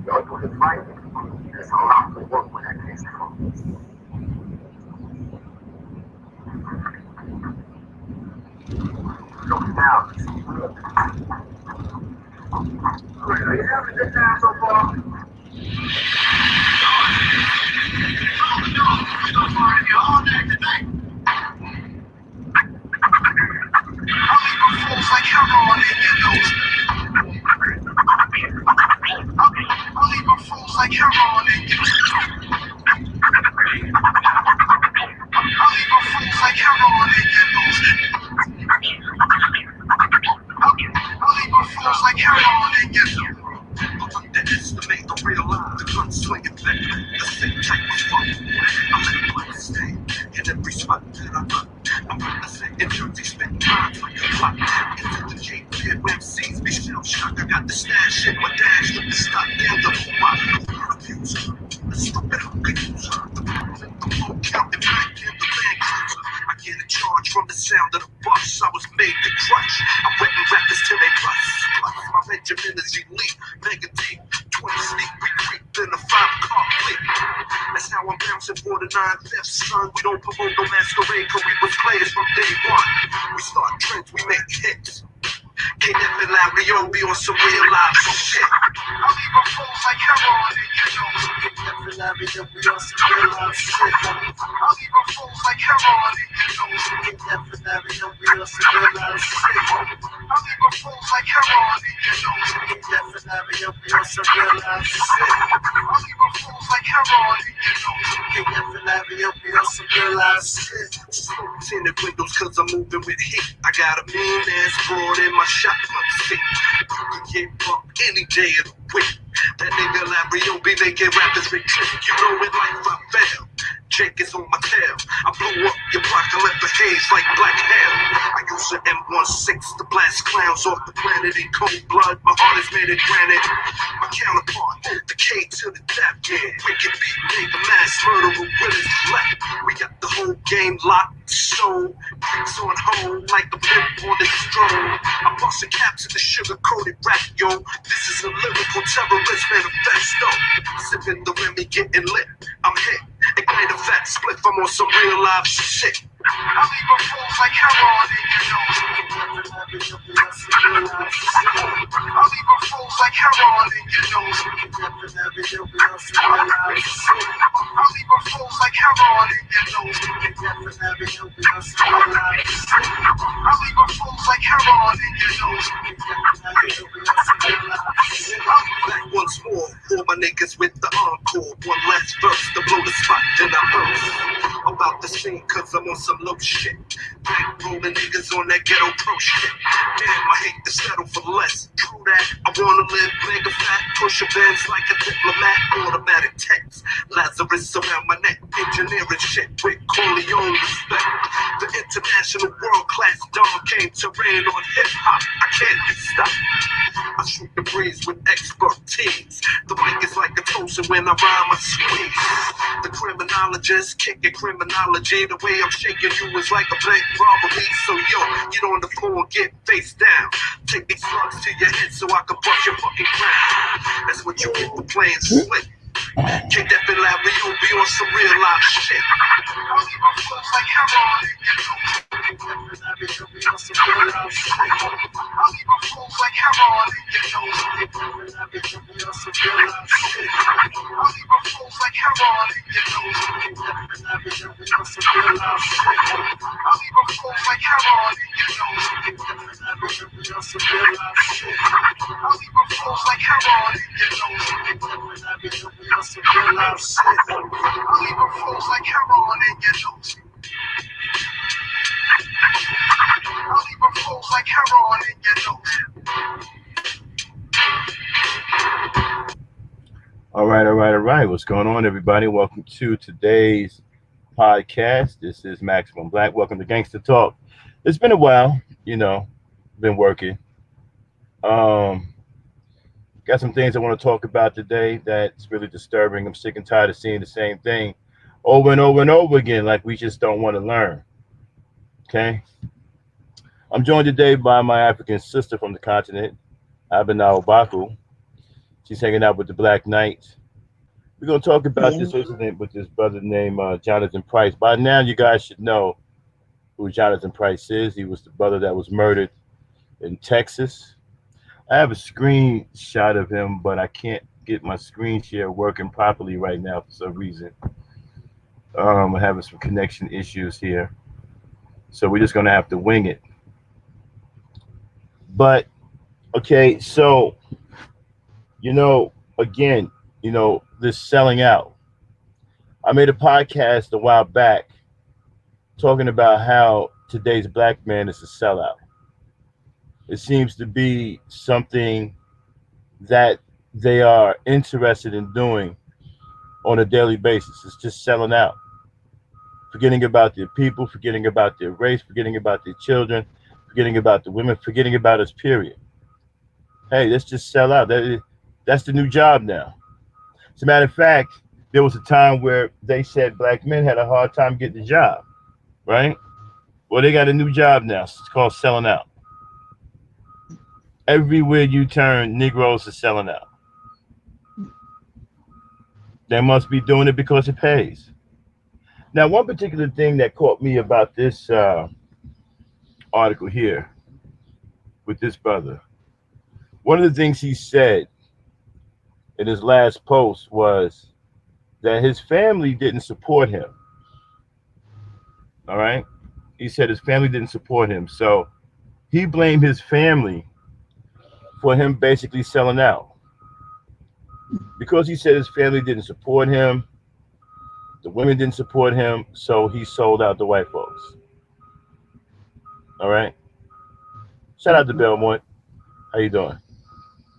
Go through his life. There's a lot to work with that gangster. So now, are you having a good time so far? All day tonight. I'll leave my fools like heroin in your nose. I'll leave my fools like heroin in your nose. I'll leave my fools like heroin in your nose. I'll leave my fools like heroin in your nose. Underestimate the real life, the gun swinging back, the same type of fun. I let it like stay in every spot that I run. I'm representing Jersey, spent time like a clock. Into the Cape pit where MCs be shell shocked. I got the stash in my dash with the stock down the whole mile. Refuse the stupid hooker user. The phone counting back in the Land Cruiser. I get a charge from the sound of the bus. I was made to crush. I went and rapped this till they bust. Plus my regiment is elite. Mega deep, 20 sneak, we creep in a 5-car fleet. That's how I'm bouncing for the 9/5, son. We don't promote no masquerade, cause we was players from day one. We start trends, we make hits. KF and Larry O be on some real life shit. I'll leave my fools like heroin in your nose. KF and Larry O be on some real life shit. I'll leave my fools like heroin in your nose. KF and Larry O be on some real life shit. I'll leave my fools like heroin in your nose. KF and Larry O be on some real life shit. I'll leave my fools like heroin in your nose. KF and Larry O be on some real life shit. Smoke tinted windows cause I'm moving with heat. I got a mean ass broad in my shotgun seat. You can get bumped any day of the week. That nigga Larry O be making rappers retreat. You know in life I fail. Jake is on my tail. I blow up your block and let the haze like black hell. I use an M16 to blast clowns off the planet in cold blood. My heart is made of granite. My counterpart, the K to the death. Wicked beat, nigga, mass murderer, Willis left. We got the whole game locked, so bricks on hold like a blimp on the stroll. I'm busting caps in the sugar-coated rap, yo. This is a lyrical terrorist manifesto. Sipping the Remy, getting lit. I'm hit. Ignite a fat split, I'm on some real life shit. I'll leave my fools like heroin in your nose. I'll leave my fools like heroin in your nose. I'll leave my fools like heroin in your nose. I'll leave my fools like heroin in your nose. Back once more for my niggas with the encore. One last verse to blow the spot, then I burst. About the scene, cause I'm on some low shit. Bank rolling niggas on that ghetto pro shit. Damn, I hate to settle for less. True that, I wanna live mega fat. Push a Benz like a diplomat. Automatic text, Lazarus around my neck. Engineering shit with Corleone respect. The international world-class dog came to rain on hip-hop. I can't be stopped. I shoot the breeze with expertise. The mic is like a toaster when I rhyme, I squeeze. The criminologist kicking criminology. The way I'm shaking you is like a blank robbery. So yo, get on the floor and get face down. Take these slugs to your head so I can bust your fucking crown. That's what you get for playing slick. K-Def and Larry O be on some real life shit. I'll leave my fools like heroin in your nose. K-Def and Larry O be on some real life shit. I'll leave my fools like heroin in your nose. K-Def and Larry O be on some real life shit. I'll leave my fools like heroin in your nose. K-Def and Larry O be on some real life shit. I'll leave my fools like heroin in your nose. K-Def and Larry O be on some real life shit. I'll leave my fools like heroin in your nose. K-Def and Larry O be on some real life shit. I'll leave my fools like heroin in your nose. I'll leave my fools like heroin in your nose. All right. What's going on, everybody? Welcome to today's podcast. This is Maximum Black. Welcome to Gangsta Talk. It's been a while, been working. Got some things I want to talk about today that's really disturbing. I'm sick and tired of seeing the same thing over and over and over again, like we just don't want to learn. Okay? I'm joined today by my African sister from the continent, Abinau Baku. She's hanging out with the Black Knights. We're gonna talk about Yeah. this incident with this brother named Jonathan Price. By now, you guys should know who Jonathan Price is. He was the brother that was murdered in Texas. I have a screenshot of him, but I can't get my screen share working properly right now for some reason. I'm having some connection issues here, so we're just gonna have to wing it. But okay, so again, this selling out. I made a podcast a while back talking about how today's black man is a sellout. It seems to be something that they are interested in doing on a daily basis. It's just selling out, forgetting about their people, forgetting about their race, forgetting about their children, forgetting about the women, forgetting about us, period. Hey, let's just sell out. That's the new job now. As a matter of fact, there was a time where they said black men had a hard time getting a job, right? Well, they got a new job now. It's called selling out. Everywhere you turn, Negroes are selling out. They must be doing it because it pays. Now, one particular thing that caught me about this article here with this brother, one of the things he said in his last post was that his family didn't support him. All right. He said his family didn't support him. So he blamed his family for him basically selling out. Because he said his family didn't support him, the women didn't support him, so he sold out the white folks. All right. Shout out to Belmont. How you doing?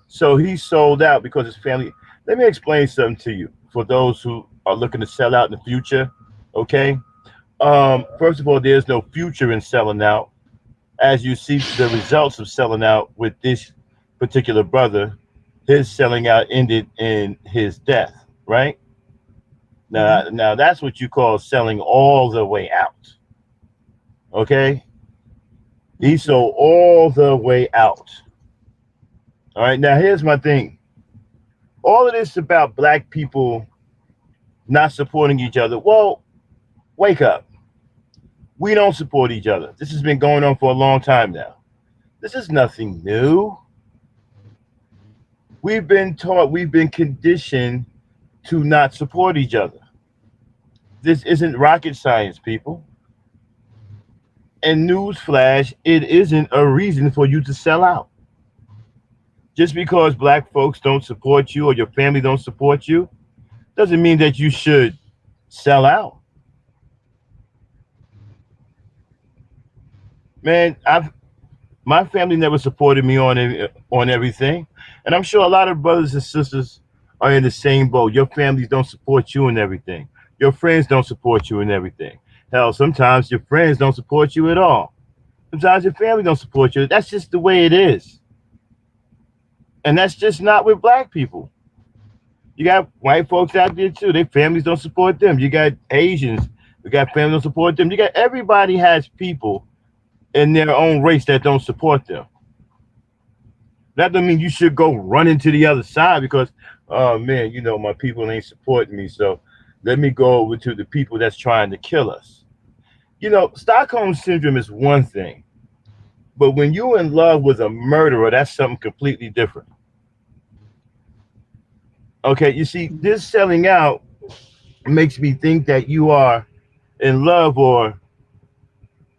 So he sold out because his family. Let me explain something to you for those who are looking to sell out in the future. Okay. First of all, there's no future in selling out. As you see the results of selling out with this particular brother, his selling out ended in his death. Right Mhm. now, that's what you call selling all the way out. Okay. He Mhm. sold all the way out. All right. Now, here's my thing. All of this about black people not supporting each other. Well, wake up. We don't support each other. This has been going on for a long time now. This is nothing new. We've been taught, we've been conditioned to not support each other. This isn't rocket science, people. And newsflash, it isn't a reason for you to sell out. Just because black folks don't support you or your family don't support you doesn't mean that you should sell out. Man, I've my family never supported me on everything, and I'm sure a lot of brothers and sisters are in the same boat. Your families don't support you in everything. Your friends don't support you in everything. Hell, sometimes your friends don't support you at all. Sometimes your family don't support you. That's just the way it is, and that's just not with black people. You got white folks out there too. Their families don't support them. You got Asians. You got families don't support them. You got everybody has people in their own race that don't support them. That doesn't mean you should go running to the other side because, oh man, my people ain't supporting me. So let me go over to the people that's trying to kill us. Stockholm syndrome is one thing, but when you're in love with a murderer, that's something completely different. Okay, you see, Mhm. this selling out makes me think that you are in love or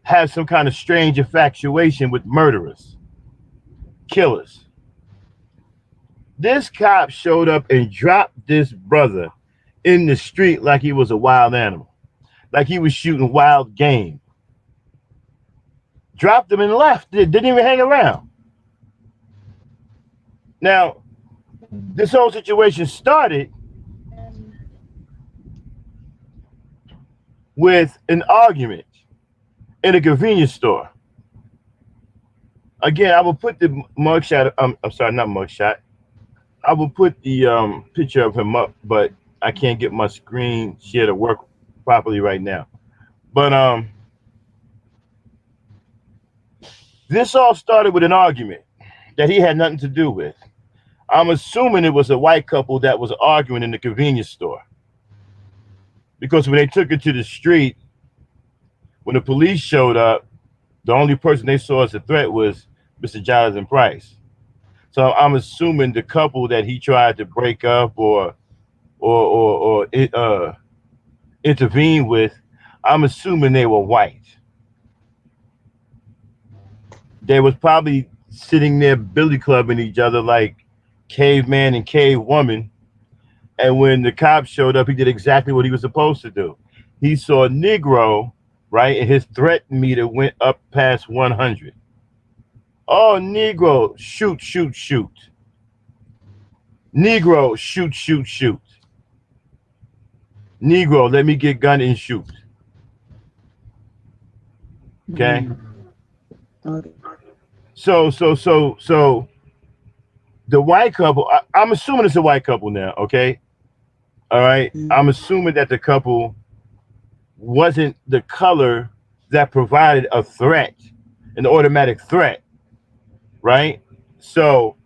have some kind of strange infatuation with murderers, killers. This cop showed up and dropped this brother in the street like he was a wild animal, like he was shooting wild game. Dropped him and left. Didn't even hang around. Now, this whole situation started with an argument in a convenience store. Again, I will put the mugshot. I'm sorry, not mugshot. I will put the picture of him up, but I can't get my screen share to work properly right now. But this all started with an argument that he had nothing to do with. I'm assuming it was a white couple that was arguing in the convenience store because when they took it to the street, when the police showed up, the only person they saw as a threat was Mr. Jonathan Price. So I'm assuming the couple that he tried to break up or intervene with, I'm assuming they were white. They was probably sitting there billy clubbing each other like caveman and cave woman. And when the cops showed up, he did exactly what he was supposed to do. He saw a Negro, right, and his threat meter went up past 100. Oh, Negro, shoot, shoot, shoot. Negro, shoot, shoot, shoot. Negro, let me get gun and shoot. Okay. Okay. So the white couple, I'm assuming it's a white couple now, okay? All right. I'm assuming that the couple wasn't the color that provided a threat, an automatic threat, right? So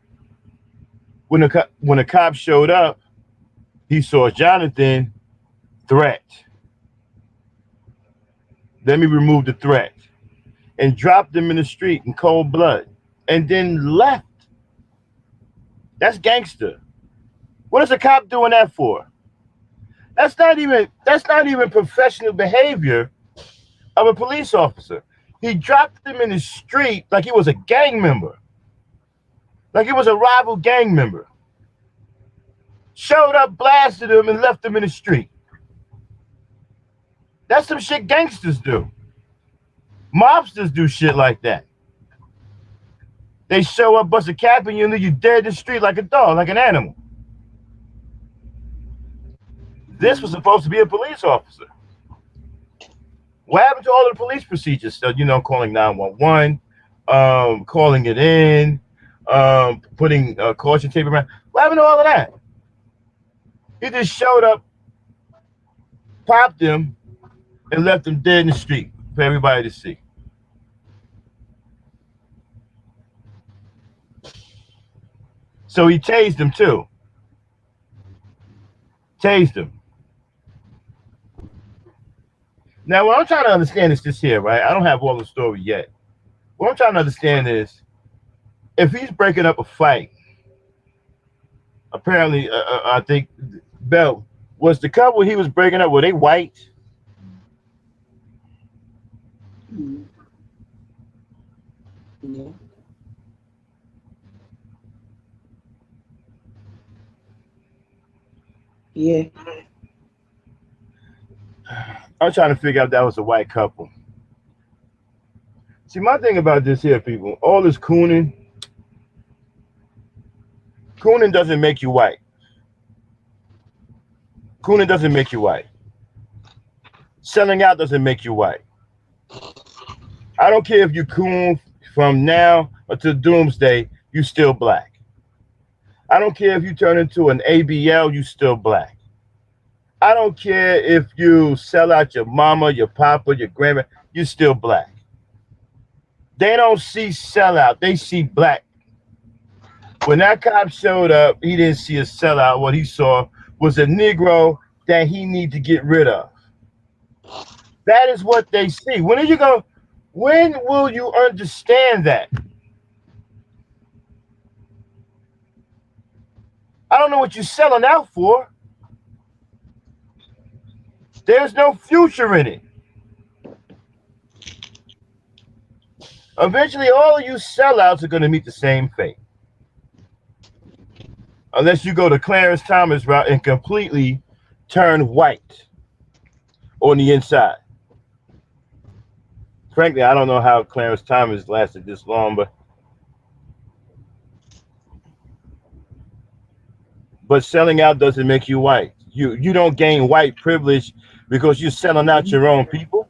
when the cop showed up, he saw Jonathan threat. Let me remove the threat and dropped him in the street in cold blood and then left. That's gangster. What is a cop doing that for? That's not even professional behavior of a police officer. He dropped him in the street like he was a gang member, like he was a rival gang member. Showed up, blasted him, and left him in the street. That's some shit gangsters do. Mobsters do shit like that. They show up, bust a cap in you, and leave you dead in the street like a dog, like an animal. This was supposed to be a police officer. What happened to all of the police procedures? So, calling 911, calling it in, putting caution tape around. What happened to all of that? He just showed up, popped him, and left him dead in the street for everybody to see. So he tased him too. Tased him. Now, what I'm trying to understand is this here, right? I don't have all the story yet. What I'm trying to understand is if he's breaking up a fight, apparently, I think, Bell, was the couple he was breaking up, were they white? Yeah. Yeah. I'm trying to figure out if that was a white couple. See, my thing about this here, people, all this cooning doesn't make you white. Cooning doesn't make you white. Selling out doesn't make you white. I don't care if you coon from now until doomsday, you still black. I don't care if you turn into an ABL, you still black. I don't care if you sell out your mama, your papa, your grandma, you still black. They don't see sellout, they see black. When that cop showed up, he didn't see a sellout. What he saw was a Negro that he need to get rid of. That is what they see. When will you understand that? I don't know what you're selling out for. There's no future in it. Eventually, all of you sellouts are going to meet the same fate. Unless you go to Clarence Thomas route and completely turn white on the inside. Frankly, I don't know how Clarence Thomas lasted this long, but selling out doesn't make you white. You don't gain white privilege because you're selling out your own people.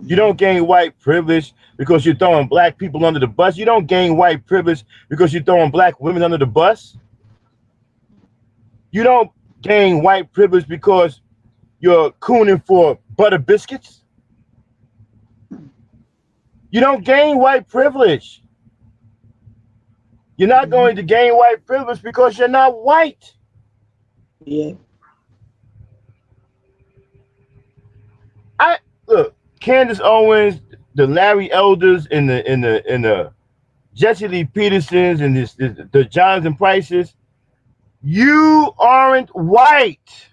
You don't gain white privilege because you're throwing black people under the bus. You don't gain white privilege because you're throwing black women under the bus. You don't gain white privilege because you're cooning for butter biscuits. You don't gain white privilege You're not Mm-hmm. going to gain white privilege because you're not white. Yeah. I look, Candace Owens, the Larry Elders, and the Jesse Lee Petersons, and the Jonathan Prices. You aren't white.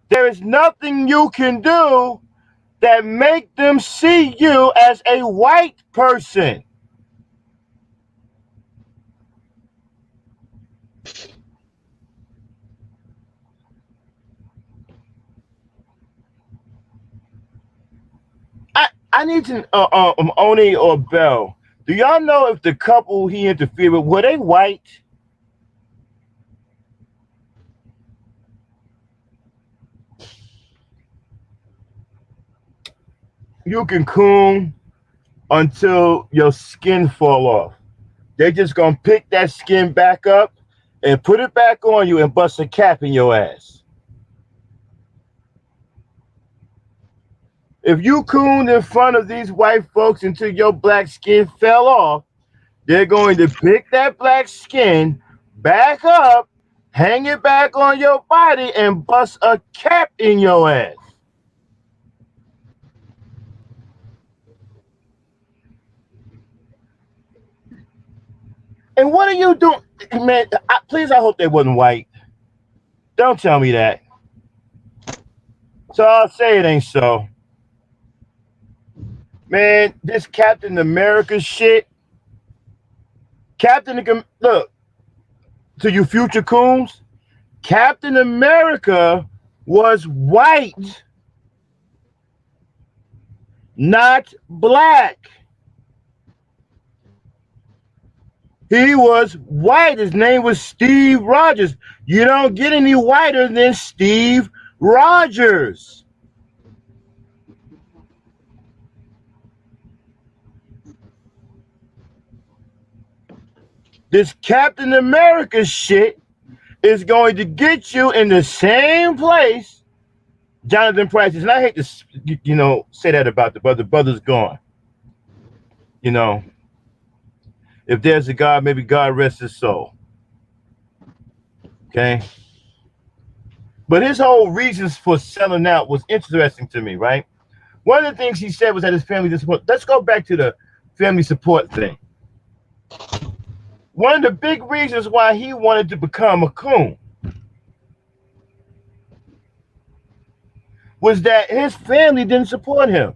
There is nothing you can do that make them see you as a white person. I need to Oni or Bell. Do y'all know if the couple he interfered with were they white? You can coon until your skin fall off. They just gonna pick that skin back up and put it back on you and bust a cap in your ass. If you cooned in front of these white folks until your black skin fell off, they're going to pick that black skin back up, hang it back on your body, and bust a cap in your ass. And what are you doing, man? Please, I hope they wasn't white. Don't tell me that. So I'll say it ain't so. Man, this Captain America shit. Look, to you future coons, Captain America was white, not black. He was white. His name was Steve Rogers. You don't get any whiter than Steve Rogers. This Captain America shit is going to get you in the same place Jonathan Price is. And I hate to, say that about the brother. The brother's gone. You know, if there's a God, maybe God rest his soul. Okay. But his whole reasons for selling out was interesting to me, right? One of the things he said was that his family didn't support. Let's go back to the family support thing. One of the big reasons why he wanted to become a coon was that his family didn't support him.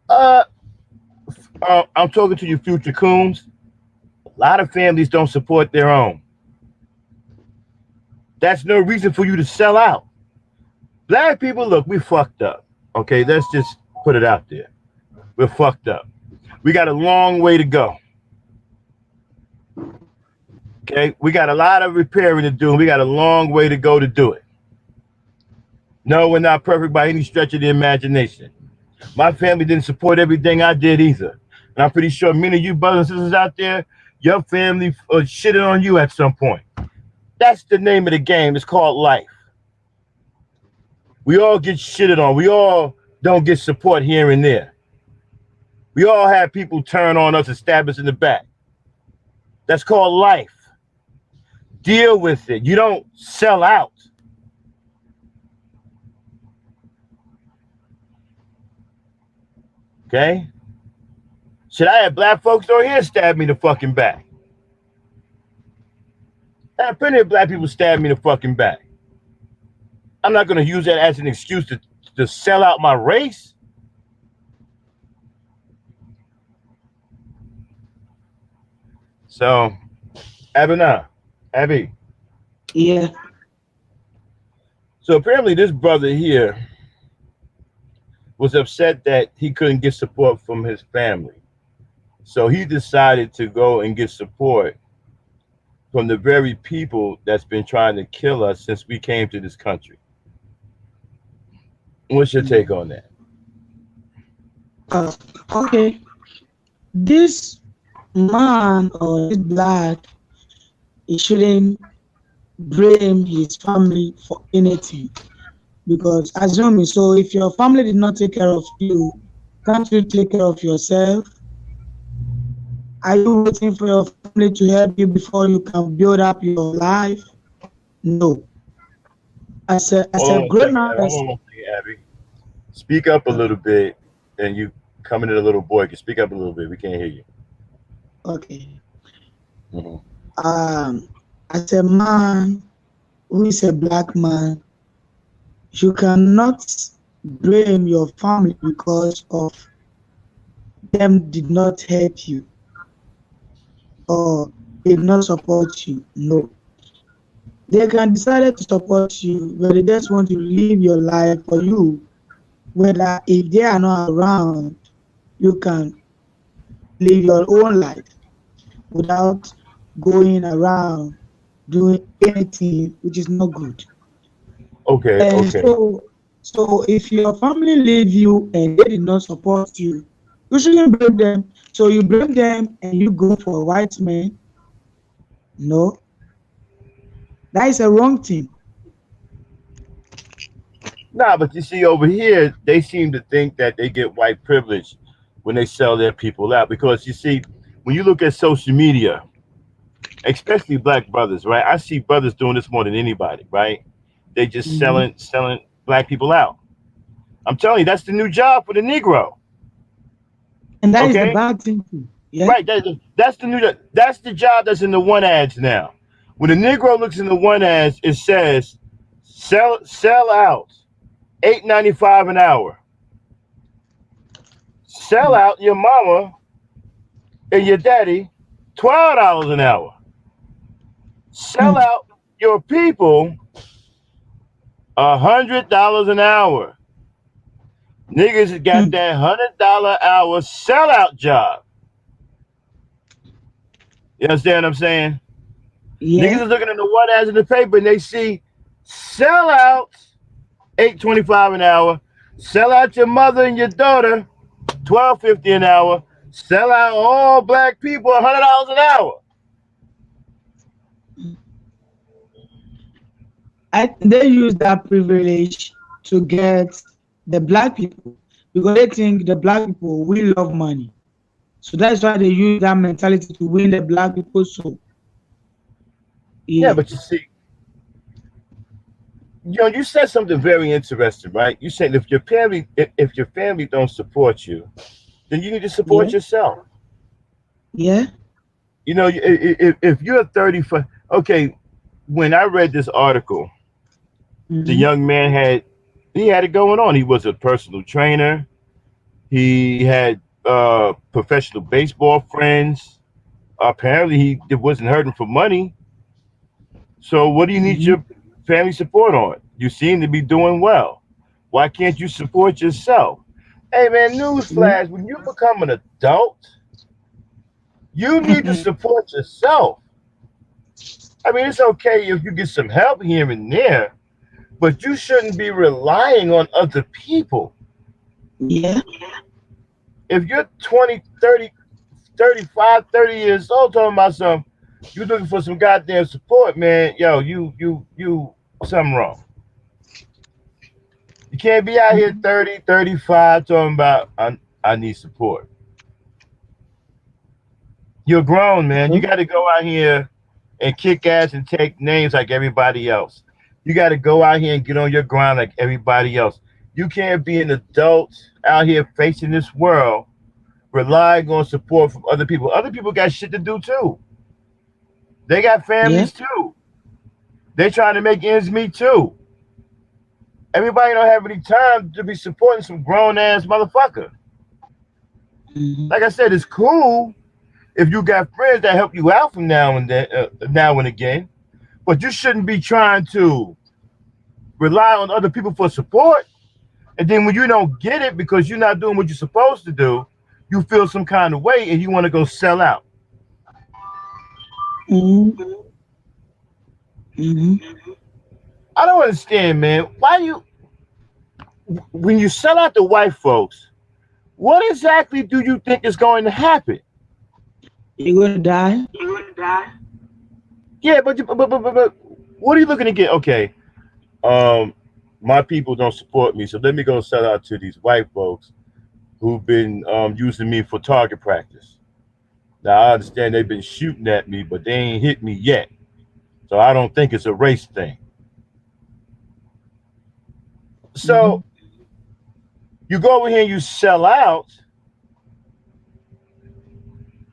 Uh, I'm talking to you future coons. A lot of families don't support their own. That's no reason for you to sell out. Black people, look, we fucked up. Okay, let's just put it out there. We're fucked up. We got a long way to go. Okay, we got a lot of repairing to do, and we got a long way to go to do it. No, we're not perfect by any stretch of the imagination. My family didn't support everything I did either. And I'm pretty sure many of you brothers and sisters out there, your family shitted on you at some point. That's the name of the game. It's called life. We all get shitted on. We all don't get support here and there. We all have people turn on us and stab us in the back. That's called life. Deal with it. You don't sell out. Okay? Should I have black folks over here stab me in the fucking back? I have plenty of black people stab me in the fucking back. I'm not going to use that as an excuse to sell out my race. So, Abby. Yeah. So apparently this brother here was upset that he couldn't get support from his family. So he decided to go and get support from the very people that's been trying to kill us since we came to this country. What's your take on that? Uh, okay. This man or this black, he shouldn't blame his family for anything. Because assume me, so if your family did not take care of you, can't you take care of yourself? Are you waiting for your family to help you before you can build up your life? No. As Hold a on one grown second. up Hold on person. one second, Abby. Speak up a little Okay. bit, and you coming in a little boy. Can speak up a little bit. We can't hear you. Okay. Hmm. Um, as a man who is a black man, you cannot blame your family because of them did not help you or did not support you. No. They can decide to support you, but they just want to live your life for you. Whether if they are not around, you can live your own life without going around doing anything which is not good. Okay, And okay. so if your family leave you and they did not support you, you shouldn't blame them. So you blame them and you go for a white man. No, that is a wrong thing. Nah, but you see over here, they seem to think that they get white privilege when they sell their people out. Because you see, when you look at social media, especially black brothers, right? I see brothers doing this more than anybody, right? They just Mhm. selling black people out. I'm telling you, that's the new job for the Negro. And that is the Okay, bad thing too. Yeah. right? That's the new. That's the job that's in the one ads now. When the Negro looks in the one ads, it says sell out, $8.95 an hour. Sell Mm. out your mama and your daddy, $12 an hour. Sell Mm. out your people, $100 an hour. Niggas got Mm. that $100 hour sellout job. You understand what I'm saying? Niggas Yeah. is looking at the one ads in the paper and they see sellouts, $8.25 an hour. Sell out your mother and your daughter, $12.50 an hour. Sell out all black people, $100 an hour. They use that privilege to get the black people because they think the black people will love money. So that's why they use that mentality to win the black people. So Yeah, yeah, but you see, you said something very interesting, right? You said if your family don't support you, then you need to support yeah, yourself. yeah. If you're 35, okay. When I read this article, the Mm-hmm. young man he had it going on. He was a personal trainer. He had professional baseball friends. Apparently, he wasn't hurting for money. So, what do you need Mm-hmm. your family support on? You seem to be doing well. Why can't you support yourself? Hey, man, Yeah. newsflash: when you become an adult, you need to support yourself. I mean, it's okay if you get some help here and there, but you shouldn't be relying on other people. Yeah. If you're 20, 30, 35, 30 years old talking about something, you looking for some goddamn support, man, yo, you something wrong. You can't be out here 30, 35 talking about I need support. You're grown, man. You No. got to go out here and kick ass and take names like everybody else. You got to go out here and get on your grind like everybody else. You can't be an adult out here facing this world relying on support from other people. Other people got shit to do too. They got Yeah. families too. They trying to make ends meet too. Everybody don't have any time to be supporting some grown ass motherfucker. Mm-hmm. Like I said, it's cool if you got friends that help you out from now and again, but you shouldn't be trying to rely on other people for support. And then when you don't get it because you're not doing what you're supposed to do, you feel some kind of way and you want to go sell out. Mm-hmm. Mm-hmm. I don't understand, man. Why you when you sell out to white folks, what exactly do you think is going to happen? You're gonna die. Yeah, but what are you looking to get? Okay, um, my people don't support me, so let me go sell out to these white folks who've been using me for target practice. Now I understand they've been shooting at me, but they ain't hit me yet. So I don't think it's a race thing. Mm-hmm. So you go over here and you sell out,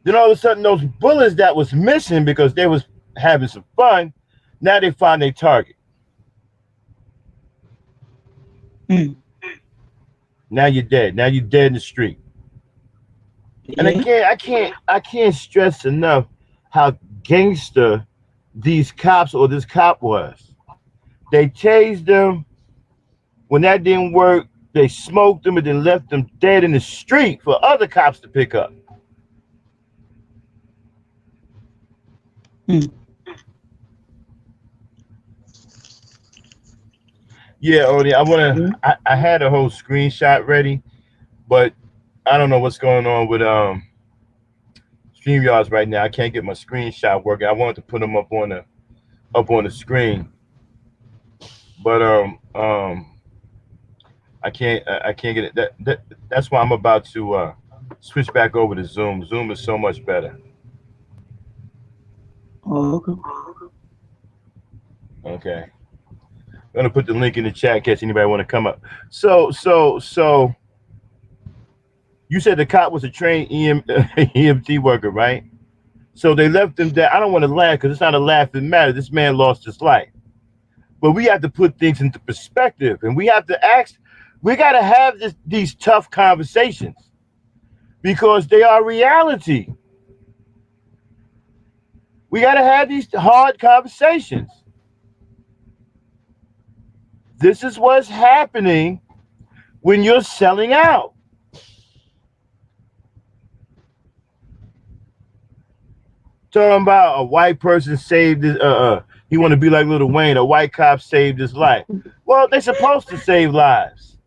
then all of a sudden those bullets that was missing because they was having some fun, now they find their target. Mm. Now you're dead. Now you're dead in the street. And Yeah. again, I can't stress enough how gangster these cops or this cop was. They tased them. When that didn't work, they smoked them and then left them dead in the street for other cops to pick up. Mm. Yeah, Odie, Yeah. I had a whole screenshot ready, but I don't know what's going on with StreamYards right now. I can't get my screenshot working. I wanted to put them up on the screen, but I can't get it. That's why I'm about to switch back over to Zoom. Zoom is so much better. Oh, okay. Okay, I'm gonna put the link in the chat in case anybody want to come up. So you said the cop was a trained EMT worker, right? So they left him there. I don't want to laugh because it's not a laughing matter. This man lost his life. But we have to put things into perspective, and we have to ask. We got to have these tough conversations because they are reality. We got to have these hard conversations. This is what's happening when you're selling out. Talking about a white person saved his, he want to be like Lil Wayne. A white cop saved his life. Well, they're supposed to save lives,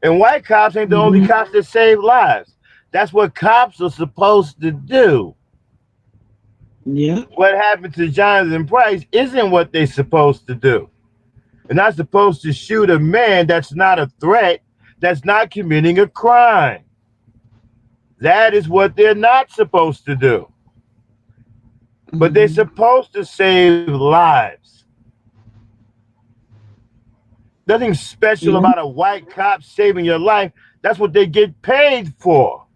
and white cops ain't the only Mm-hmm. cops that save lives. That's what cops are supposed to do. Yeah. What happened to Jonathan Price isn't what they're supposed to do. They're not supposed to shoot a man that's not a threat, that's not committing a crime. That is what they're not supposed to do. But they're Mm-hmm. supposed to save lives. Nothing special Yeah. about a white cop saving your life. That's what they get paid for.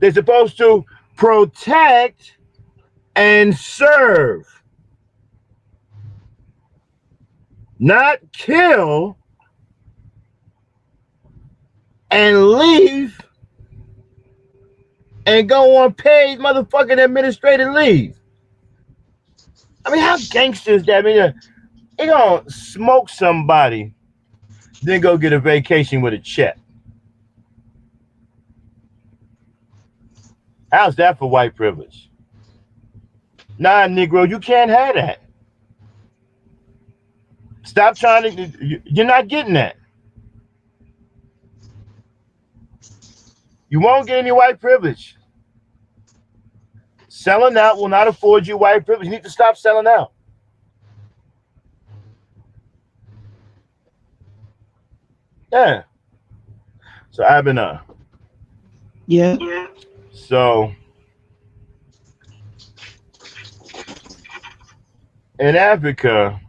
They're supposed to protect and serve, not kill and leave and go on paid motherfucking administrative leave. I mean, how gangster is that? I mean, they gonna smoke somebody, then go get a vacation with a check. How's that for white privilege? Nah, Negro, you can't have that. Stop trying to. You're not getting that. You won't get any white privilege. Selling out will not afford you white privilege. You need to stop selling out. Yeah. So I've been Yeah. so in Africa,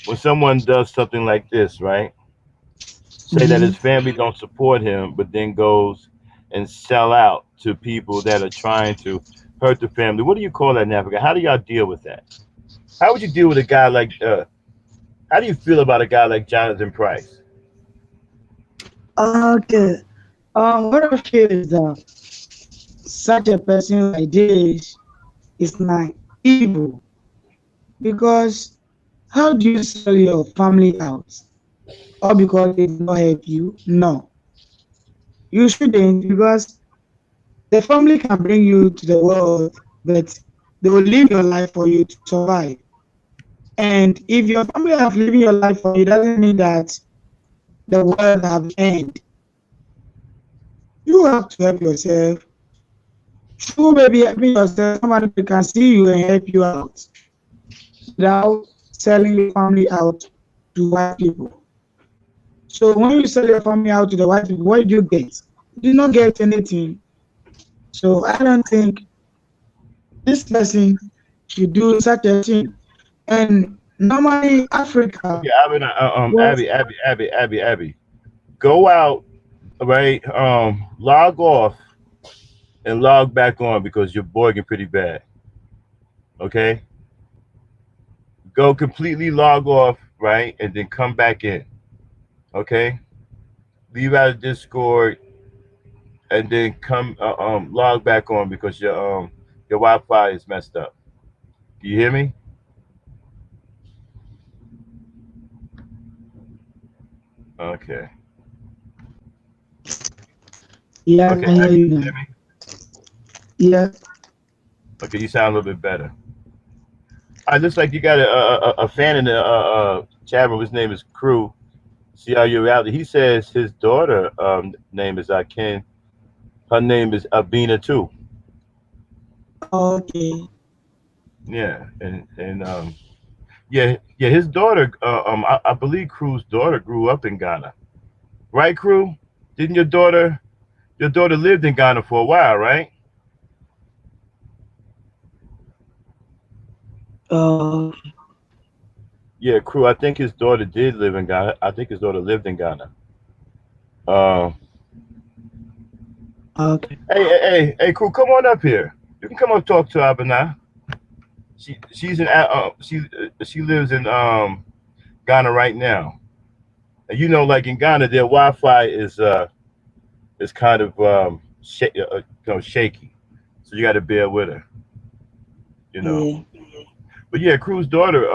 when someone does something like this, right? Say that Mm-hmm. his family don't support him, but then goes and sell out to people that are trying to hurt the family. What do you call that in Africa? How do y'all deal with that? How would you deal with a guy like? How do you feel about a guy like Jonathan Price? Okay. What I feel is that such a person like this is not evil because how do you sell your family out? Or because they did not help you? No, you shouldn't because the family can bring you to the world, but they will live your life for you to survive. And if your family have living your life for you, doesn't mean that the world have end. You have to help yourself. Through maybe helping yourself, somebody can see you and help you out without selling your family out to white people. So when you sell your family out to the white people, what did you get? You did not get anything. So I don't think this person should do such a thing. And normally Africa Okay, was Abby, go out, right? Log off and log back on because you're bugging pretty bad. Okay, go completely log off, right, and then come back in. Okay, leave out of Discord and then come log back on because your Wi-Fi is messed up. Do you hear me? Okay. yeah, I Okay, can hear Abby, you can you now. hear me? Yeah. Okay, you sound a little bit better. It looks like you got a fan in the chat room. His name is Crew. See how you're out. He says his daughter name is Akin. Her name is Abina too. Okay. Yeah, and yeah. His daughter, I believe Crew's daughter grew up in Ghana, right? Crew, didn't your daughter lived in Ghana for a while, right? Uh, Yeah, Crew. I think his daughter did live in Ghana. I think his daughter lived in Ghana. Um, okay. hey, Crew, come on up here. You can come up and talk to Abina. She lives in Ghana right now. And like in Ghana, their Wi-Fi is kind of shaky, so you got to bear with her, you know. Yeah. But yeah, Crew's daughter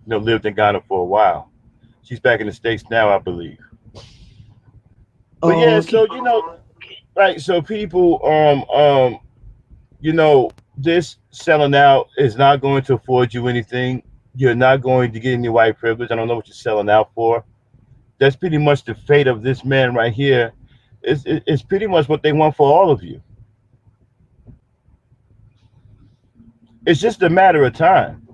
lived in Ghana for a while. She's back in the States now, I believe. But yeah, Okay. so right. So people, this selling out is not going to afford you anything. You're not going to get any white privilege. I don't know what you're selling out for. That's pretty much the fate of this man right here. It's pretty much what they want for all of you. It's just a matter of time.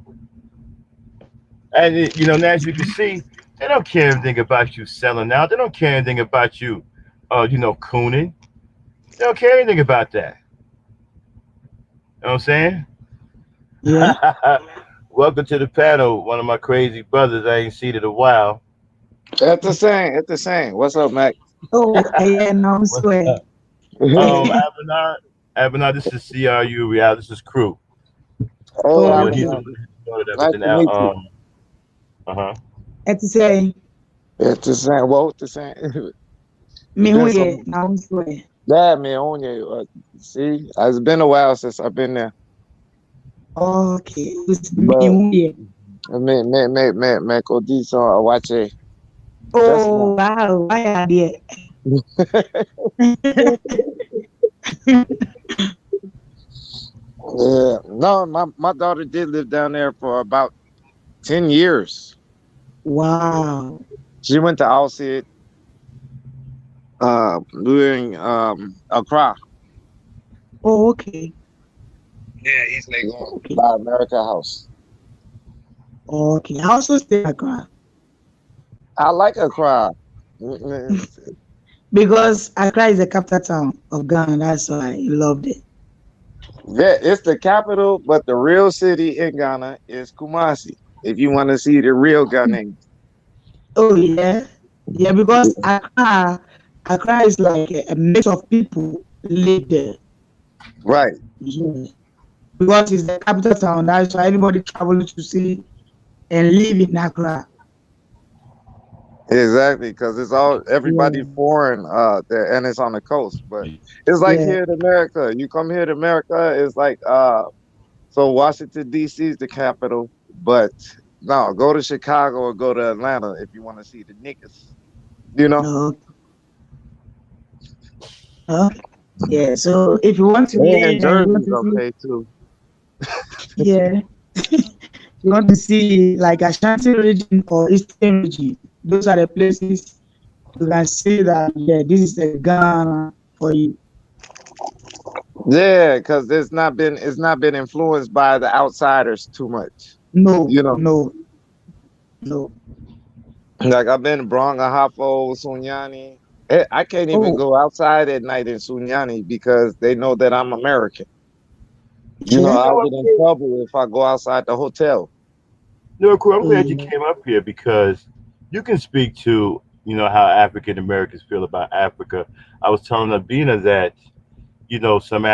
And now as you can see, they don't care anything about you selling out. They don't care anything about you, cooning. They don't care anything about that. You know what I'm saying? Yeah. Welcome to the panel, one of my crazy brothers I ain't seen in a while. At the same, at the same. What's up, Mac? Oh, yeah, no, I What's swear. up? Abinard, this is CRU Real. This is Crew. Hey, Oh, He's okay. the one that nice everything to out. meet you. Uh-huh. At the say, At the same. Well, at the same. me It's who been yeah, some. now I swear. Yeah, man, on you. See, it's been a while since I've been there. Okay. It's me But who yeah. me Codizo, watch it. Just Oh, now. wow. Why are there? Yeah, no, my daughter did live down there for about 10 years. Wow. She went to Alcid, doing Accra. Oh, okay. Yeah, East Legon Okay. by America House. Okay. I also stay in Accra I like Accra. Mm, because Accra is the capital town of Ghana. That's why I loved it. Yeah, it's the capital, but the real city in Ghana is Kumasi. If you want to see the real Ghanaians. Oh, yeah. Yeah, because Accra is like a mix of people live there. Right, Yeah. Because it's the capital town. That's why anybody traveling to see and live in Accra. exactly, because it's all everybody Yeah. foreign there, and it's on the coast. But it's like Yeah. here in America. You come here to America, it's like so Washington D.C. is the capital, but no, go to Chicago or go to Atlanta if you want to see the niggas. You know, Okay. Okay. Yeah. So if you want to and live and you want Jersey's to see, okay too. yeah, you want to see like Ashanti region or Eastern region, those are the places you can see that, yeah, this is the Ghana for you. Yeah, because it's not been influenced by the outsiders too much. No, You know. no, no. Like I've been to Brongahafo, Sunyani. I can't even Oh, go outside at night in Sunyani because they know that I'm American. You know, yeah. You know I'll what, get in bro? trouble if I go outside the hotel. No, cool. I'm glad you Mm, came up here because you can speak to, how African Americans feel about Africa. I was telling Abina that, some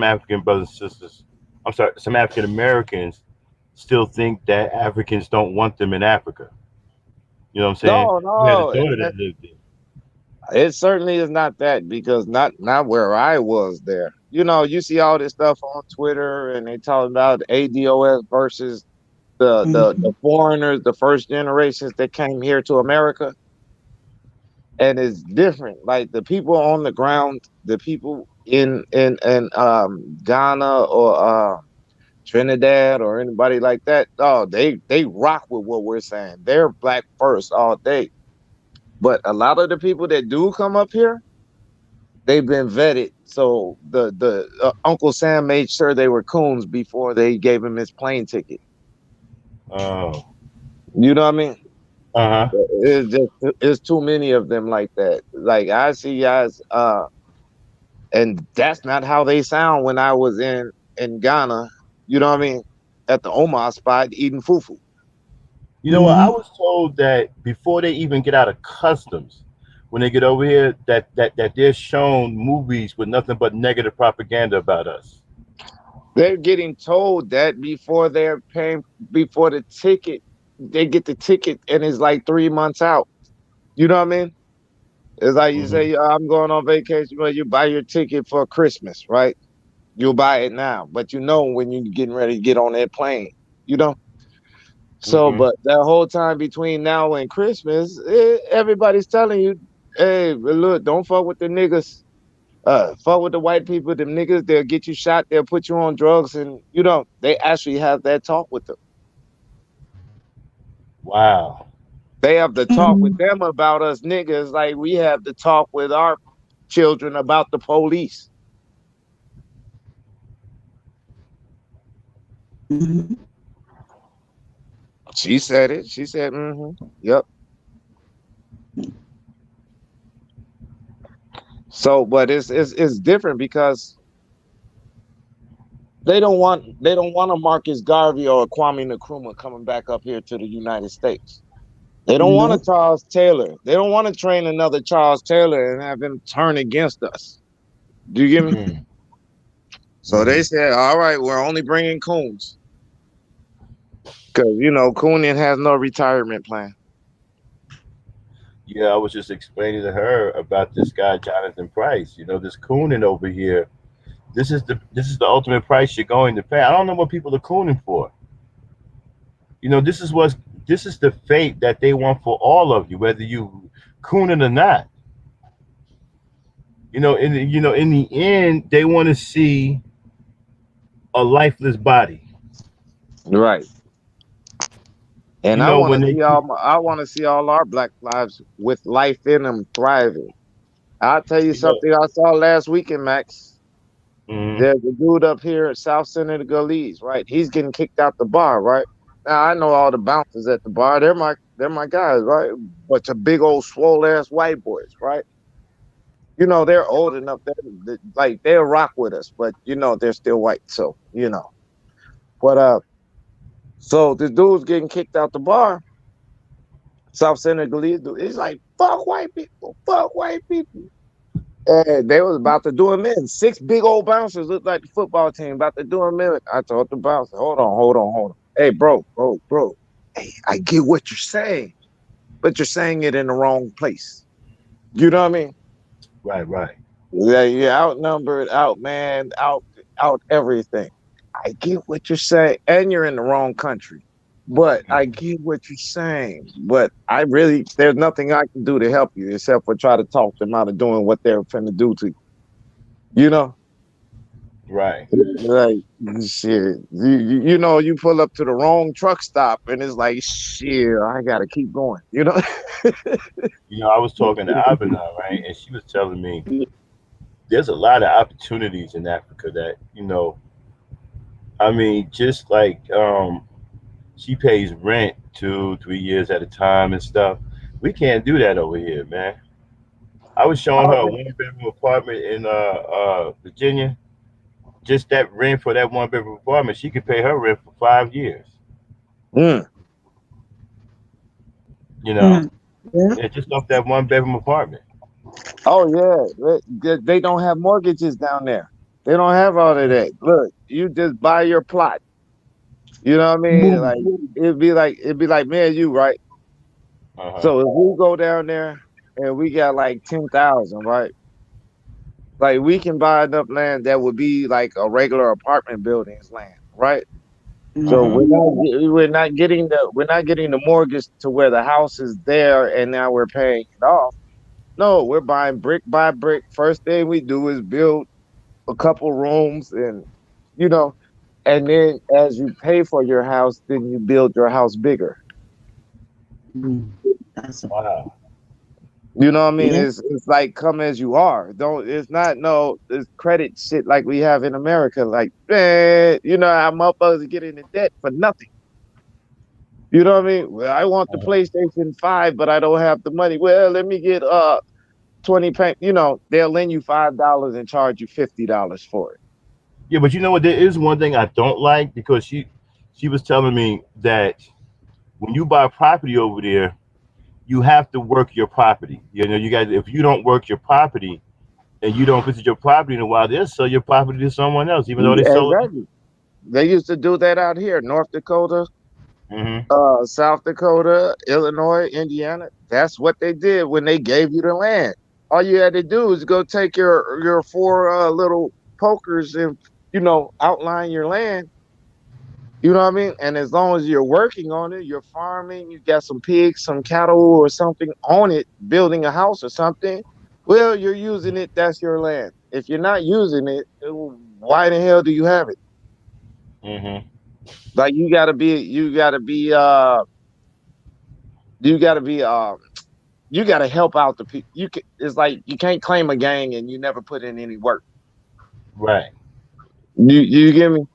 African brothers and sisters, I'm sorry, some African Americans still think that Africans don't want them in Africa. You know what I'm saying? No, You had a no, daughter that lived there. it certainly is not that because not where I was there. You know, you see all this stuff on Twitter and they talk about ADOS versus the mhm, foreigners, the first generations that came here to America, and it's different. Like the people on the ground, the people in Ghana or Trinidad or anybody like that, oh, they rock with what we're saying. They're black first all day. But a lot of the people that do come up here, they've been vetted. So the Uncle Sam made sure they were coons before they gave him his plane ticket. Oh, You know what I mean? uh huh. It's too many of them like that. Like I see guys, and that's not how they sound when I was in Ghana. You know what I mean? At the Omar spot eating fufu. You know what? I mhm. was told that before they even get out of customs, when they get over here, that they're shown movies with nothing but negative propaganda about us. They're getting told that before they're paying before the ticket. They get the ticket and it's like 3 months out. You know what I mean? It's like you Hmm. say, I'm going on vacation, but you buy your ticket for Christmas, right? You'll buy it now, but you know when you're getting ready to get on that plane, you know? So, Hmm. but that whole time between now and Christmas, everybody's telling you, hey, look, don't fuck with the niggas. Fuck with the white people, them niggas, they'll get you shot, they'll put you on drugs, and you know, they actually have that talk with them. Wow. They have the talk with Mm, them about us niggas, like we have the talk with our children about the police. mhm, She said it. She said, yep. So, but it's different because they don't want a Marcus Garvey or a Kwame Nkrumah coming back up here to the United States. They don't want a no. Charles Taylor. They don't want to train another Charles Taylor and have him turn against us. Do you get me? Mm. So they Hmm. said, all right, we're only bringing coons because you know Coonan has no retirement plan. Yeah, I was just explaining to her about this guy Jonathan Price. This cooning over here. This is the ultimate price you're going to pay. I don't know what people are cooning for. This is the fate that they want for all of you, whether you cooning or not. In the end, they want to see a lifeless body. Right. And I want When to they see I want to see all our black lives with life in them thriving. I'll tell you you know something I saw last weekend, Max. mhm. There's a dude up here at South Center of Gullies, right? He's getting kicked out the bar, right? Now I know all the bouncers at the bar. They're my guys, right? Bunch of big old swole ass white boys, right? You know, they're old enough that like they'll rock with us, but you know, they're still white. So, you know. But so this dude's getting kicked out the bar, South Center Gullies dude. He's like, fuck white people. And they was about to do him in. Six big old bouncers looked like the football team about to do him in. I told the bouncer, hold on. Hey, bro. Hey, I get what you're saying, but you're saying it in the wrong place. You know what I mean? Right, right. Yeah, you're outnumbered, outmanned, out everything. I get what you're saying, and you're in the wrong country. But I Mhm. get what you're saying. But there's nothing I can do to help you except for try to talk them out of doing what they're finna do to you. You know? Right. Like shit, you know you pull up to the wrong truck stop and it's like shit. I gotta keep going. You know. I was talking to Abina, right, and she was telling me there's a lot of opportunities in Africa that, I mean, just like She pays rent 2, 3 years at a time and stuff. We can't do that over here, man. I was showing her a Oh, 1 bedroom apartment in Virginia. Just that rent for that 1 bedroom apartment, she could pay her rent for 5 years. mm. You know, Mm. Yeah. yeah, just off that 1 bedroom apartment. Oh yeah, they don't have mortgages down there. They don't have all of that. Look, you just buy your plot. You know what I mean? Boom. Like it'd be like me and you, right? Uh huh. So if we go down there and we got like 10,000, right? Like we can buy enough land that would be like a regular apartment building's land, right? Uh So huh. Mm-hmm. we're not getting the mortgage to where the house is there and now we're paying it off. No, we're buying brick by brick. First thing we do is build a couple rooms and you know, and then as you pay for your house, then you build your house bigger. Boom. That's all. Wow. You know what I mean? Yeah. It's like come as you are. Don't it's not no it's credit shit like we have in America. Like, man, you know how motherfuckers get into debt for nothing. You know what I mean? Well, I want the Uh-huh. PlayStation 5, but I don't have the money. Well, let me get 20 pay, they'll lend you $5 and charge you $50 for it. Yeah, but you know what? There is one thing I don't like because she was telling me that when you buy property over there, you have to work your property. You know, you guys, if you don't work your property and you don't visit your property in a while, they'll sell your property to someone else, even though they sold it. Exactly. They used to do that out here, North Dakota, Mm-hmm. South Dakota, Illinois, Indiana. That's what they did when they gave you the land. All you had to do is go take your four little pokers and outline your land. You know what I mean? And as long as you're working on it, you're farming, you got some pigs, some cattle, or something on it, building a house or something. Well, you're using it. That's your land. If you're not using it, why the hell do you have it? Mm-hmm. Like you gotta be you gotta help out the people. It's like you can't claim a gang and you never put in any work. Right. You get me?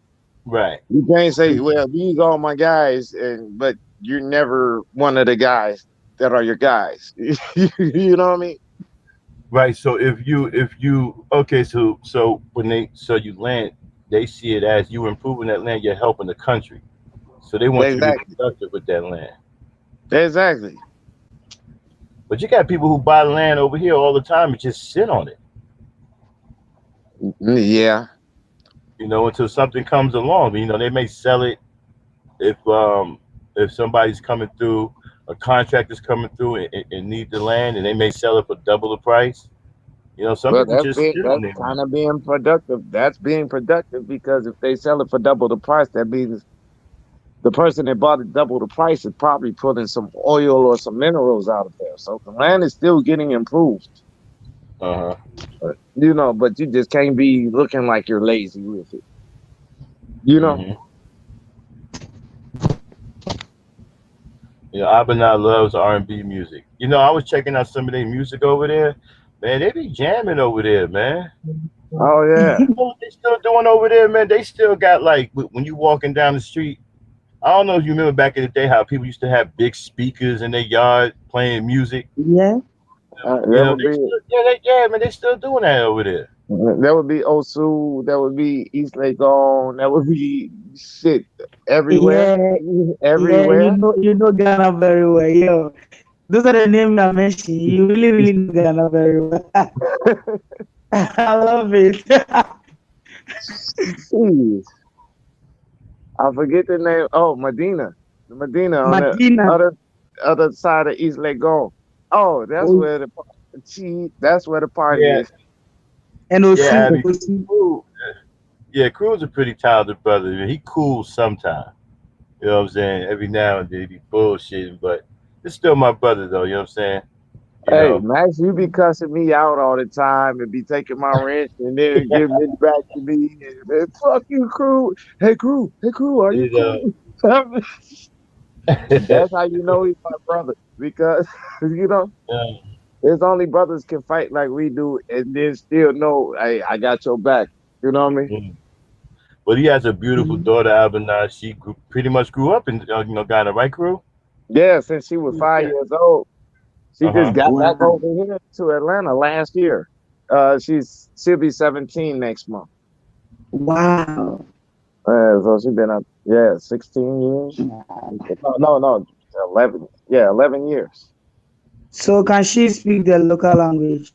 Right. You can't say, well, these are my guys, but you're never one of the guys that are your guys. You know what I mean? Right. So if you okay, so when they sell you land, they see it as you improving that land, you're helping the country. So they want you to be Exactly. productive with that land. Exactly. But you got people who buy land over here all the time and just sit on it, Yeah. until something comes along. They may sell it if somebody's coming through, a contractor's coming through and need the land, and they may sell it for double the price. Some Well, people just sit on that's their kind land. of being productive. That's being productive because if they sell it for double the price, that means the person that bought it double the price is probably putting some oil or some minerals out of there. So the land is still getting improved. Uh huh. But you just can't be looking like you're lazy with it. You know? Hmm. Abinah loves R&B music. I was checking out some of their music over there. Man, they be jamming over there, man. Oh yeah. You know what they still doing over there, man? They still got like when you walking down the street. I don't know if you remember back in the day how people used to have big speakers in their yard playing music. Yeah. That would They be still, yeah, man, they still doing that over there. Osu, that would be East Lake on, that would be shit everywhere. Yeah. Yeah. Everywhere. You know Ghana very well. Yo, those are the names I mentioned. You really, really know Ghana very well. I love it. Jeez. I forget the name. Oh, Medina. Medina on the Martina. other other side of East Lake on. Oh, Oh, that's where the party Yeah, is. and yeah, Osu. Abby. Osu. Crew, yeah, Crew's a pretty talented brother. Man. He cool sometimes. You know what I'm saying? Every now and then he be bullshitting, but it's still my brother though. You know what I'm saying? You Hey, know. Max, you be cussing me out all the time and be taking my wrench and then giving it back to me. And fuck you, crew. Hey, crew, are you You know. cool? That's how you know he's my brother because you know Yeah. his only brothers can fight like we do and then still know, hey, I got your back. You know what I mean? Mm. But he has a beautiful Mhm. daughter, Albina. She pretty much grew up in got a right crew. Yeah, since she was 5 years old. She Uh just huh. got back Wow. over here to Atlanta last year. She'll be 17 next month. Wow. So she's been up, yeah, 16 years. No, 11. Yeah, 11 years. So can she speak the local language?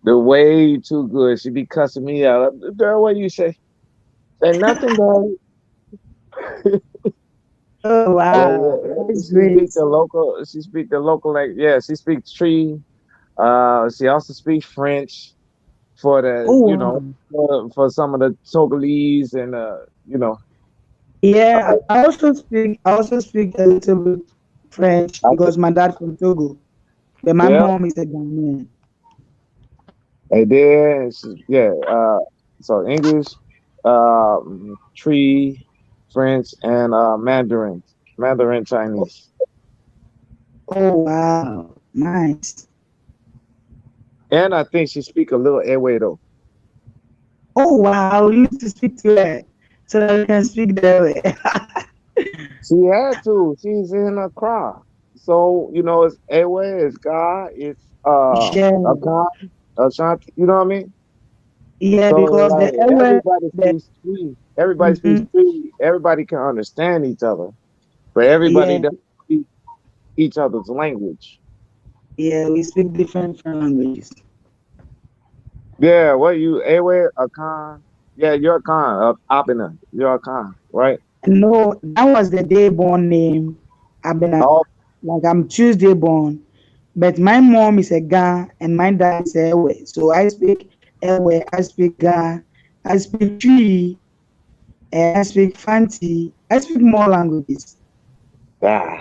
They're way too good. She be cussing me out. Girl, what do you say? Say nothing, daddy. Oh Yeah, wow, yeah. that's She great. speak the local. She speak the local language. Yeah, she speaks Tree. She also speaks French for Oh the, wow. for some of the Togolese and Yeah, I also speak a little bit French I because my dad from Togo, but my yeah. mom is a Ghanaian. And then yeah. So English, Tree, French, and Mandarin Chinese. Oh wow, nice. And I think she speak a little Ewe though. Oh wow, you need to speak to her so that we can speak that way. She had to. She's in Accra. So, it's Ewe, it's God, it's Yeah, Akan, Ashanti, you know what I mean? yeah, So because the like Ewe, everybody the speaks Tree. Everybody speaks mhm, Tree. Everybody can understand each other. But everybody yeah, doesn't speak each other's language. yeah, we speak different languages. Yeah, what you Ewe, Akan? Yeah, you're Akan, Abina. You're Akan, right? No, that was the day born name. I've been Oh, like I'm Tuesday born, but my mom is a Ga and my dad is a Ewe. So I speak Ewe, I speak Ga, I speak Tree, I speak Fanti, I speak more languages. ah,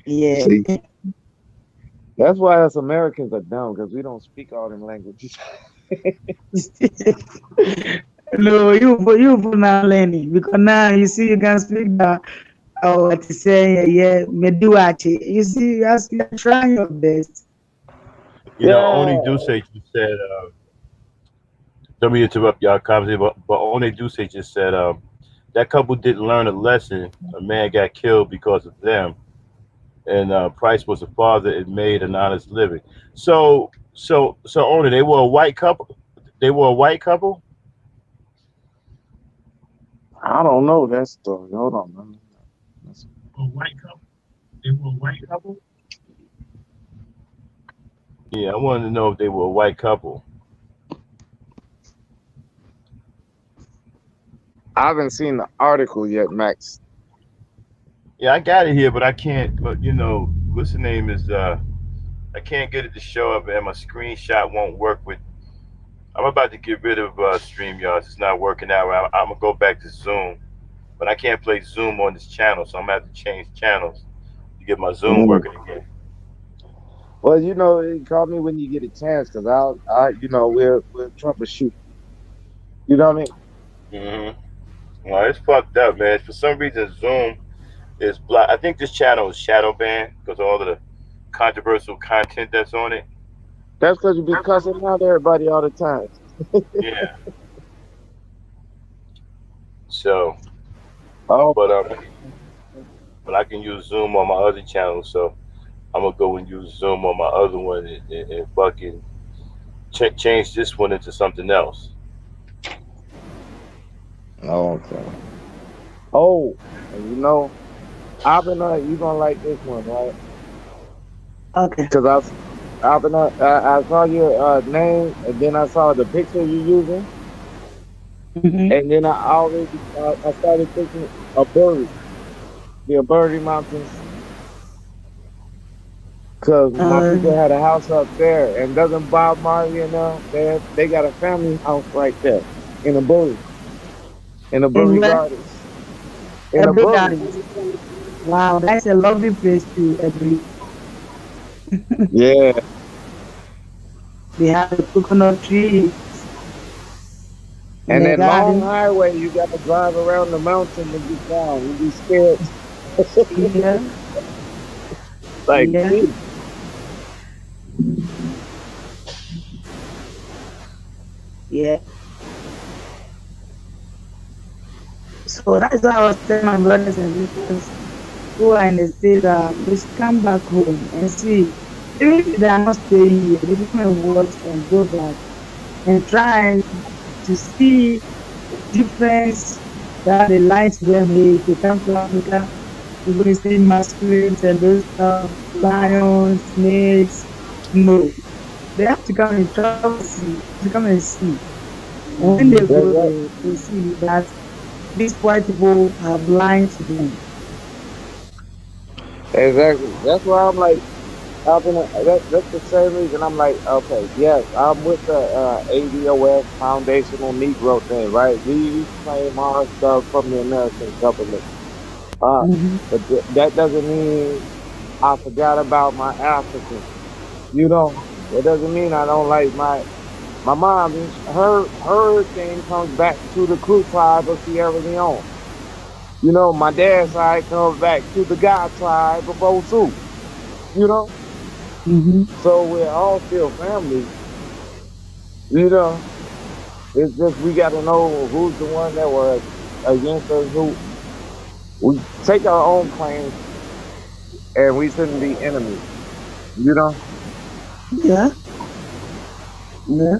Yeah. see. That's why us Americans are dumb because we don't speak all them languages. No, you now learning because now you see you can speak the what to say yeah meduachi. You see you're trying your best. Only Yeah, Duce just said. Let me interrupt y'all conversation, but only Duce just said that couple didn't learn a lesson. A man got killed because of them, and Price was a father and made an honest living. So only they were a white couple. They were a white couple. I don't know that story. Hold on. Let's- A white couple. They were a white couple. Yeah, I wanted to know if they were a white couple. I haven't seen the article yet, Max. Yeah, I got it here, but I can't. But what's the name is I can't get it to show up, and my screenshot won't work with. I'm about to get rid of StreamYard. It's not working out. I'm gonna go back to Zoom, but I can't play Zoom on this channel, so I'm gonna have to change channels to get my Zoom Mhm. working again. Well, call me when you get a chance, cause we'll troubleshoot. You know what I mean? Well, it's fucked up, man. For some reason, Zoom is blocked. I think this channel is shadow banned because of all of the controversial content that's on it. That's because you be cussing out everybody all the time. Yeah. So, Oh, but but I can use Zoom on my other channel, so I'm gonna go and use Zoom on my other one and fucking change this one into something else. okay. Oh, and I've been you gonna like this one, right? Okay. Cause I saw your name, and then I saw the picture you using, Mm-hmm. and then I started thinking a bird, the Birdie Mountains, cause my Uh, people had a house up there, and doesn't Bob Marley and they got a family house right there in a Bury, in the in Bury where? Gardens, in a Every Bury. gardens. Wow, that's a lovely place to every. Yeah, They have the coconut trees in and the that long garden. highway you got to drive around the mountain to get down. You be scared, Yeah, like yeah, me. yeah. So that's why I was telling my brothers and sisters who are in the state that they should come back home and see. Even if they are not staying here, they should come and watch and go back and try to see the difference that the light to them. Hey, if they come to Africa, you're going to see masquerades and those stuff, lions, snakes. No, they have to come and travel and see, to come and see. And when they go Exactly. there, they see that these white people have lied to them. Exactly. That's why I'm like, that's the same reason I'm like, okay, yes, I'm with the ADOS Foundational Negro thing, right? We claim our stuff from the American government. Uh, Hmm. but that doesn't mean I forgot about my Africans. You know, that doesn't mean I don't like my mom. Her thing comes back to the Kru tribe of Sierra Leone. You know, my dad's side comes back to the God tribe of Osu. You know, Hmm. so we're all still family. You know, it's just we got to know who's the one that were against us. Who we take our own claims, and we shouldn't be enemies. You know, Yeah, yeah.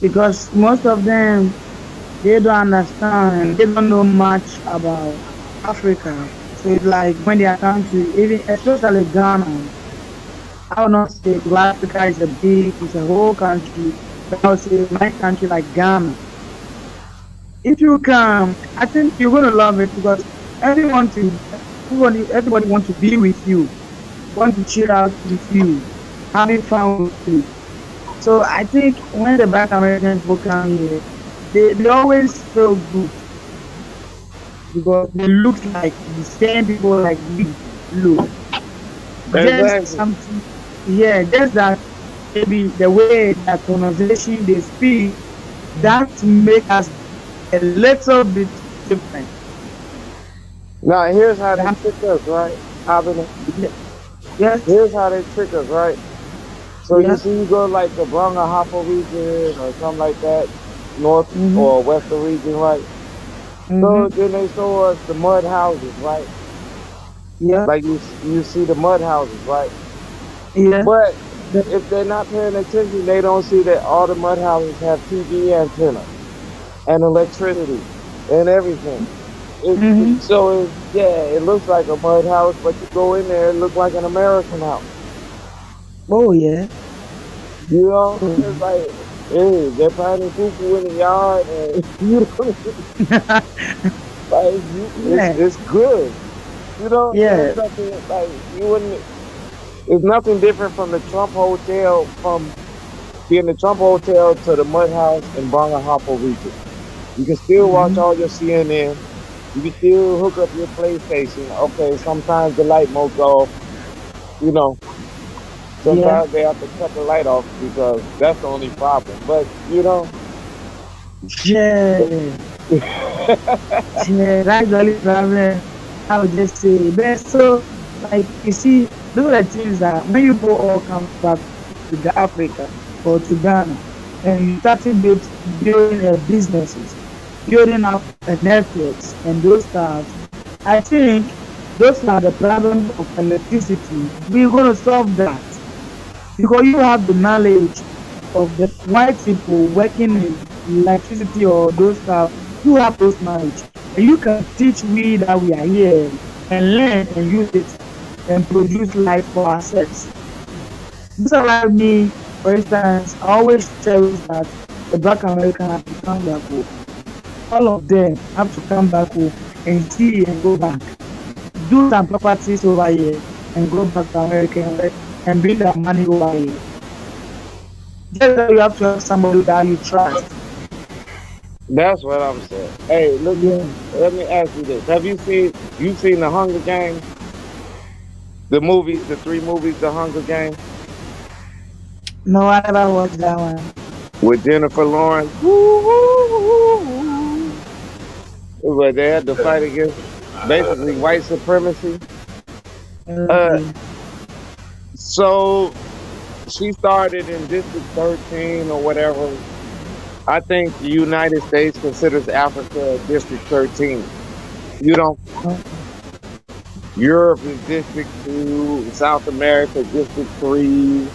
Because most of them they don't understand and they don't know much about Africa. So it's like when they are coming to even especially Ghana, I will not say because Africa is a big, it's a whole country, but I would say my country like Ghana. If you come, I think you're gonna love it because everybody want to be with you, want to chill out with you, having fun with you. So I think when the Black American people come here, they always feel good because they look like the same people like we look. Just exactly. something, yeah, just that maybe the way their conversation they speak, that make us a little bit different. Now here's how they That, trick us, right? Abner? yeah, yes, Here's how they trick us, right? So you yeah, see, you go like the Branga Hapa region or something like that, north mhm, or western region, right? So mhm, then they show us the mud houses, right? yeah, Like you see the mud houses, right? yeah, But the, if they're not paying attention, they don't see that all the mud houses have TV antennas and electricity and everything. mhm. So yeah, it looks like a mud house, but you go in there, it looks like an American house. Oh yeah, You know, oh it's like, hey, they're finding poo in the yard, and you know, like yeah, it's good. You know, there's yeah, nothing like you wouldn't. It's nothing different from the Trump Hotel, from being the Trump Hotel to the Mud House in Bangahapo region. You can still watch mhm, all your CNN. You can still hook up your PlayStation. Okay, sometimes the light won't go. You know, yeah, sometimes they have to cut the light off because that's the only problem. But you know, yeah. Yeah, that's the only problem. I would just say. But so, like, you see, those are the things that when you go all come back to the Africa or to Ghana, and you started building businesses, building up a networks and those stuff, I think those are the problem of electricity. We're going to solve that because you have the knowledge of the white people working in electricity or those stuff. You have those knowledge and you can teach we that we are here and learn and use it and produce light for ourselves. This allow me, for instance, I always cherish that the Black American have to come back home. All of them have to come back home and see and go back, do some properties over here and go back to America and work and bring their money over here. Just that you have to have somebody that you trust. that's what I'm saying. Hey, look, Yeah. let me ask you this: Have you seen the Hunger Games, the movies, the three movies, the Hunger Games No, I never watched that one. with Jennifer Lawrence? Woo, where they had to fight against basically white supremacy. Uh, Okay. so she started in District 13 or whatever, I think the United States considers Africa District 13. You know, Europe is District 2, South America District 3,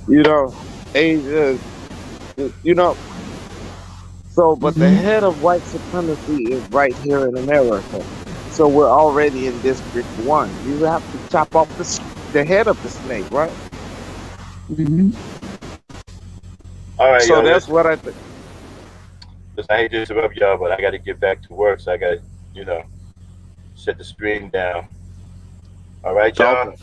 you know, Asia, you know. So, but the Mm-hmm. head of white supremacy is right here in America. So we're already in District 1. You have to chop off the head of the snake, right? Mm-hmm. All right, So y'all. that's Listen, what I think. listen. I hate to interrupt y'all, but I got to get back to work, so I got to, you know, set the screen down. All right, Okay. John.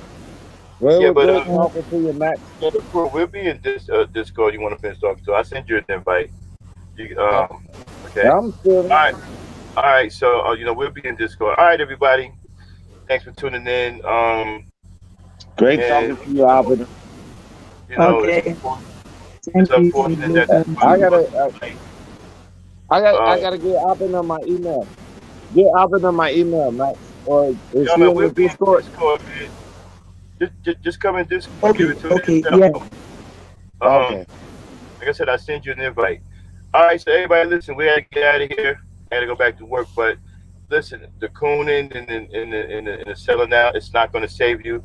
Well, it Yeah, was but good talking to you, Max. yeah, we'll be in this Discord. You want to finish talking to? I send you an invite. You, Okay. okay. I'm still All there. right. All right. So we'll be in Discord. All right, everybody. Thanks for tuning in. Great And talking to you, Albert. it's Okay. unfortunate. It's Thank unfortunate you. that this I brother gotta, lost his life. I Um, gotta get Albert on my email. Get Albert on my email, Max. Or is yeah, he man, in we'll the be in Discord? Discord, man. Just come in Discord. Give Okay. it to Okay. yourself. Yeah. Um, Okay. like I said, I sent you an invite. All right, so everybody, listen. We had to get out of here. I had to go back to work, but listen, the cooning and the selling out, it's not going to save you.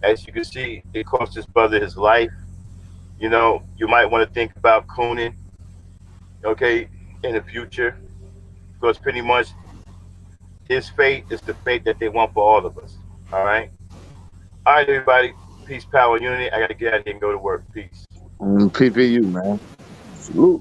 As you can see, it cost this brother his life. You might want to think about cooning, okay, in the future, because pretty much his fate is the fate that they want for all of us. All right. All right, everybody. Peace, power, unity. I got to get out of here and go to work. Peace. PPU, man. Salute.